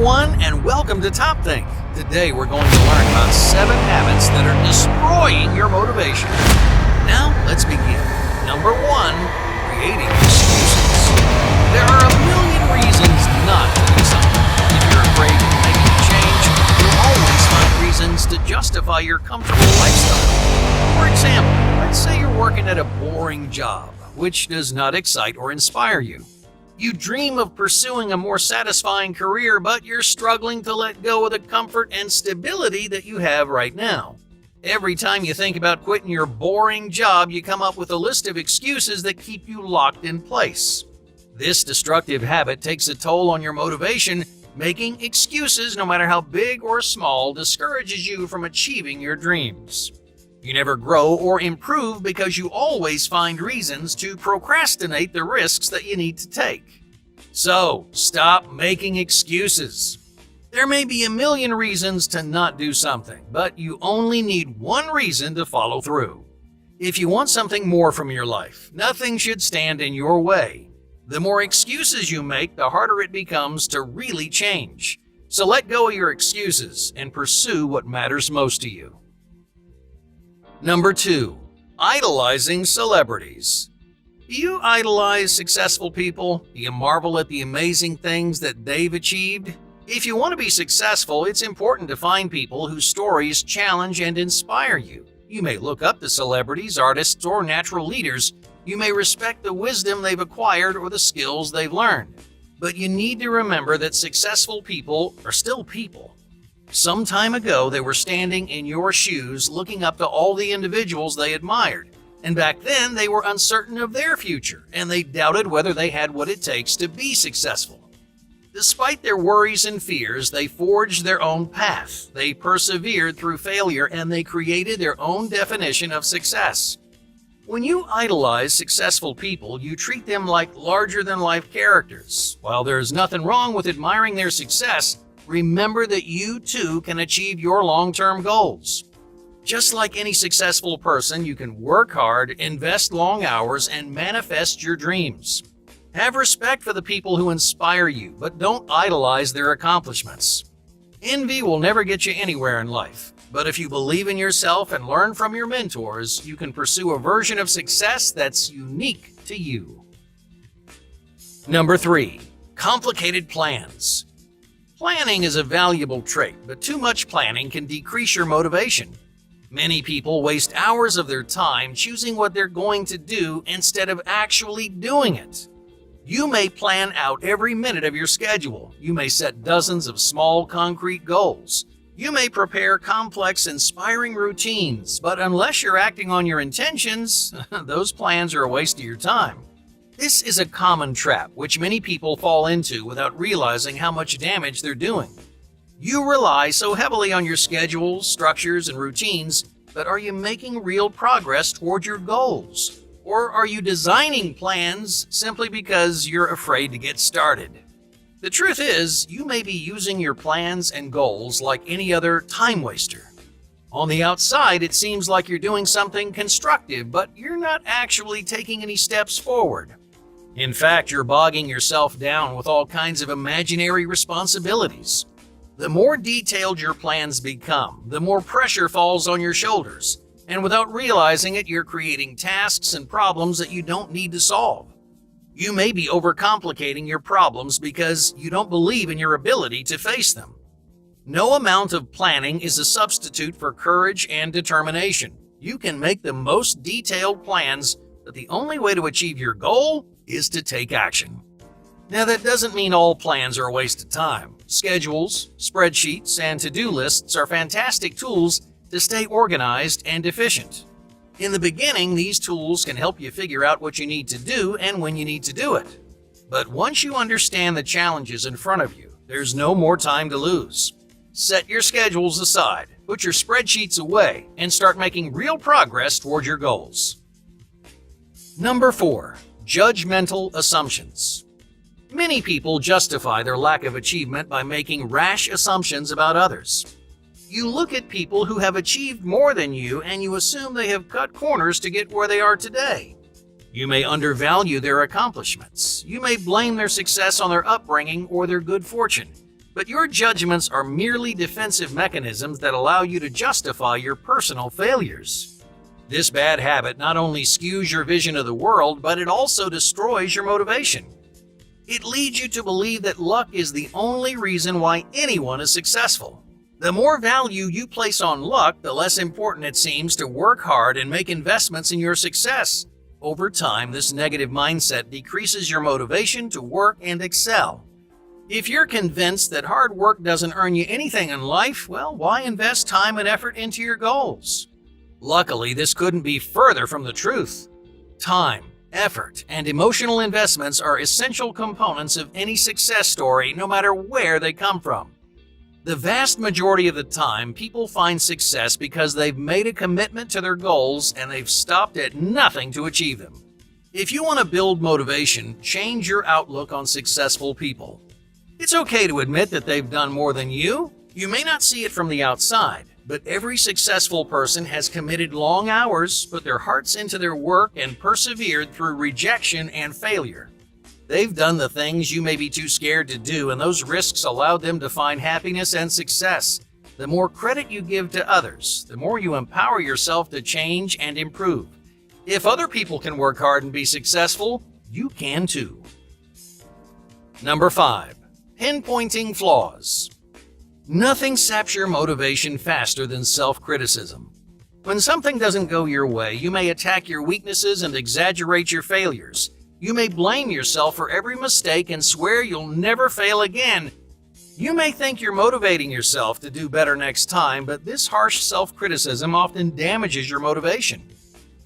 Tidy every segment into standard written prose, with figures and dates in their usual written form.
everyone, and welcome to Top Think. Today we're going to learn about 7 habits that are destroying your motivation. Now, let's begin. Number 1, creating excuses. There are a million reasons not to do something. If you're afraid of making a change, you'll always find reasons to justify your comfortable lifestyle. For example, let's say you're working at a boring job, which does not excite or inspire you. You dream of pursuing a more satisfying career, but you're struggling to let go of the comfort and stability that you have right now. Every time you think about quitting your boring job, you come up with a list of excuses that keep you locked in place. This destructive habit takes a toll on your motivation. Making excuses, no matter how big or small, discourages you from achieving your dreams. You never grow or improve because you always find reasons to procrastinate the risks that you need to take. So, stop making excuses. There may be a million reasons to not do something, but you only need one reason to follow through. If you want something more from your life, nothing should stand in your way. The more excuses you make, the harder it becomes to really change. So let go of your excuses and pursue what matters most to you. Number 2, idolizing celebrities. Do you idolize successful people? Do you marvel at the amazing things that they've achieved? If you want to be successful, it's important to find people whose stories challenge and inspire you. You may look up to celebrities, artists, or natural leaders. You may respect the wisdom they've acquired or the skills they've learned. But you need to remember that successful people are still people. Some time ago, they were standing in your shoes looking up to all the individuals they admired. And back then, they were uncertain of their future, and they doubted whether they had what it takes to be successful. Despite their worries and fears, they forged their own path. They persevered through failure, and they created their own definition of success. When you idolize successful people, you treat them like larger-than-life characters. While there's nothing wrong with admiring their success, remember that you too can achieve your long-term goals. Just like any successful person, you can work hard, invest long hours, and manifest your dreams. Have respect for the people who inspire you, but don't idolize their accomplishments. Envy will never get you anywhere in life, but if you believe in yourself and learn from your mentors, you can pursue a version of success that's unique to you. Number 3, complicated plans. Planning is a valuable trait, but too much planning can decrease your motivation. Many people waste hours of their time choosing what they're going to do instead of actually doing it. You may plan out every minute of your schedule. You may set dozens of small, concrete goals. You may prepare complex, inspiring routines, but unless you're acting on your intentions, those plans are a waste of your time. This is a common trap which many people fall into without realizing how much damage they're doing. You rely so heavily on your schedules, structures, and routines, but are you making real progress toward your goals? Or are you designing plans simply because you're afraid to get started? The truth is, you may be using your plans and goals like any other time waster. On the outside, it seems like you're doing something constructive, but you're not actually taking any steps forward. In fact, you're bogging yourself down with all kinds of imaginary responsibilities. The more detailed your plans become, the more pressure falls on your shoulders, and without realizing it, you're creating tasks and problems that you don't need to solve. You may be overcomplicating your problems because you don't believe in your ability to face them. No amount of planning is a substitute for courage and determination. You can make the most detailed plans, but the only way to achieve your goal is to take action. Now, that doesn't mean all plans are a waste of time. Schedules, spreadsheets, and to-do lists are fantastic tools to stay organized and efficient. In the beginning, these tools can help you figure out what you need to do and when you need to do it. But once you understand the challenges in front of you, there's no more time to lose. Set your schedules aside, put your spreadsheets away, and start making real progress toward your goals. Number 4, judgmental assumptions. Many people justify their lack of achievement by making rash assumptions about others. You look at people who have achieved more than you and you assume they have cut corners to get where they are today. You may undervalue their accomplishments. You may blame their success on their upbringing or their good fortune. But your judgments are merely defensive mechanisms that allow you to justify your personal failures. This bad habit not only skews your vision of the world, but it also destroys your motivation. It leads you to believe that luck is the only reason why anyone is successful. The more value you place on luck, the less important it seems to work hard and make investments in your success. Over time, this negative mindset decreases your motivation to work and excel. If you're convinced that hard work doesn't earn you anything in life, well, why invest time and effort into your goals? Luckily, this couldn't be further from the truth. Time, effort, and emotional investments are essential components of any success story, no matter where they come from. The vast majority of the time, people find success because they've made a commitment to their goals and they've stopped at nothing to achieve them. If you want to build motivation, change your outlook on successful people. It's okay to admit that they've done more than you. You may not see it from the outside, but every successful person has committed long hours, put their hearts into their work, and persevered through rejection and failure. They've done the things you may be too scared to do, and those risks allowed them to find happiness and success. The more credit you give to others, the more you empower yourself to change and improve. If other people can work hard and be successful, you can too. Number 5. Pinpointing flaws. Nothing saps your motivation faster than self-criticism. When something doesn't go your way, you may attack your weaknesses and exaggerate your failures. You may blame yourself for every mistake and swear you'll never fail again. You may think you're motivating yourself to do better next time, but this harsh self-criticism often damages your motivation.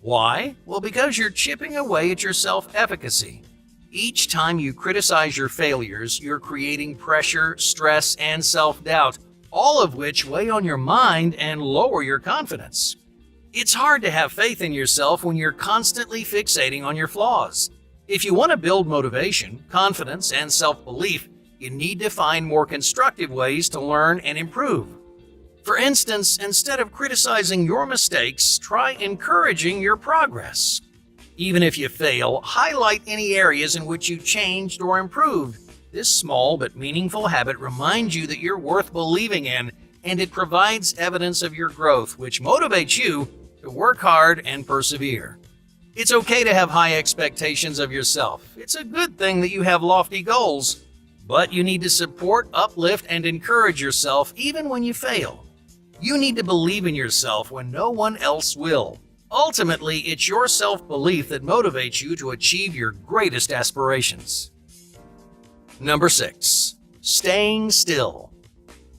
Why? Well, because you're chipping away at your self-efficacy. Each time you criticize your failures, you're creating pressure, stress, and self-doubt, all of which weigh on your mind and lower your confidence. It's hard to have faith in yourself when you're constantly fixating on your flaws. If you want to build motivation, confidence, and self-belief, you need to find more constructive ways to learn and improve. For instance, instead of criticizing your mistakes, try encouraging your progress. Even if you fail, highlight any areas in which you changed or improved. This small but meaningful habit reminds you that you're worth believing in, and it provides evidence of your growth, which motivates you to work hard and persevere. It's okay to have high expectations of yourself. It's a good thing that you have lofty goals, but you need to support, uplift, and encourage yourself even when you fail. You need to believe in yourself when no one else will. Ultimately, it's your self-belief that motivates you to achieve your greatest aspirations. Number 6. Staying still.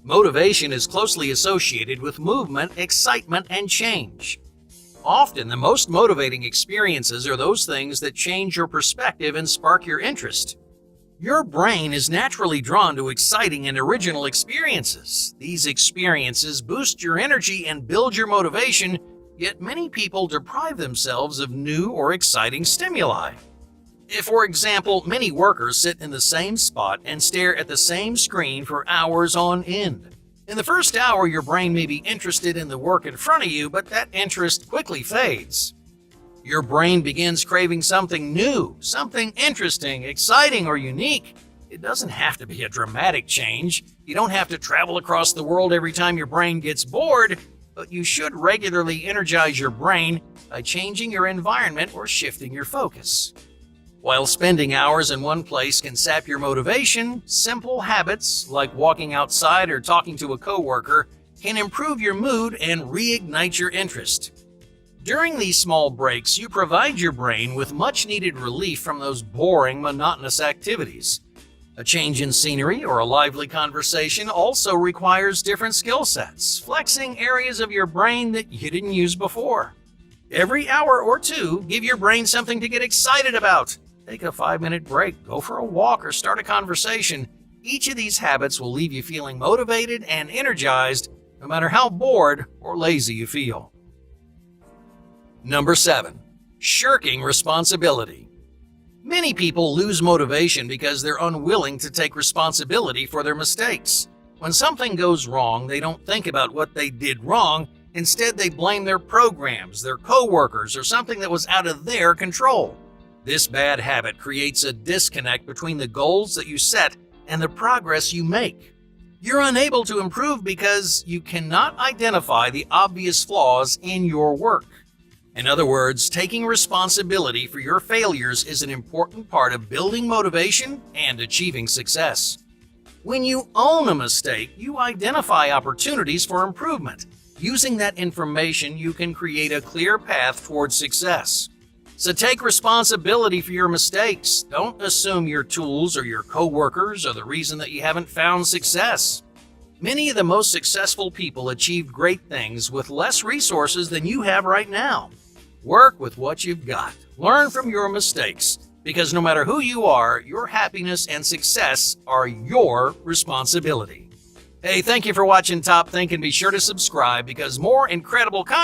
Motivation is closely associated with movement, excitement, and change. Often, the most motivating experiences are those things that change your perspective and spark your interest. Your brain is naturally drawn to exciting and original experiences. These experiences boost your energy and build your motivation, yet many people deprive themselves of new or exciting stimuli. If, for example, many workers sit in the same spot and stare at the same screen for hours on end. In the first hour, your brain may be interested in the work in front of you, but that interest quickly fades. Your brain begins craving something new, something interesting, exciting, or unique. It doesn't have to be a dramatic change. You don't have to travel across the world every time your brain gets bored, but you should regularly energize your brain by changing your environment or shifting your focus. While spending hours in one place can sap your motivation, simple habits like walking outside or talking to a coworker can improve your mood and reignite your interest. During these small breaks, you provide your brain with much-needed relief from those boring, monotonous activities. A change in scenery or a lively conversation also requires different skill sets, flexing areas of your brain that you didn't use before. Every hour or two, give your brain something to get excited about. Take a 5-minute break, go for a walk, or start a conversation. Each of these habits will leave you feeling motivated and energized, no matter how bored or lazy you feel. Number 7. Shirking responsibility. Many people lose motivation because they're unwilling to take responsibility for their mistakes. When something goes wrong, they don't think about what they did wrong. Instead, they blame their programs, their coworkers, or something that was out of their control. This bad habit creates a disconnect between the goals that you set and the progress you make. You're unable to improve because you cannot identify the obvious flaws in your work. In other words, taking responsibility for your failures is an important part of building motivation and achieving success. When you own a mistake, you identify opportunities for improvement. Using that information, you can create a clear path towards success. So take responsibility for your mistakes. Don't assume your tools or your coworkers are the reason that you haven't found success. Many of the most successful people achieved great things with less resources than you have right now. Work with what you've got. Learn from your mistakes, because no matter who you are, your happiness and success are your responsibility. Hey, thank you for watching Top Think, and be sure to subscribe because more incredible content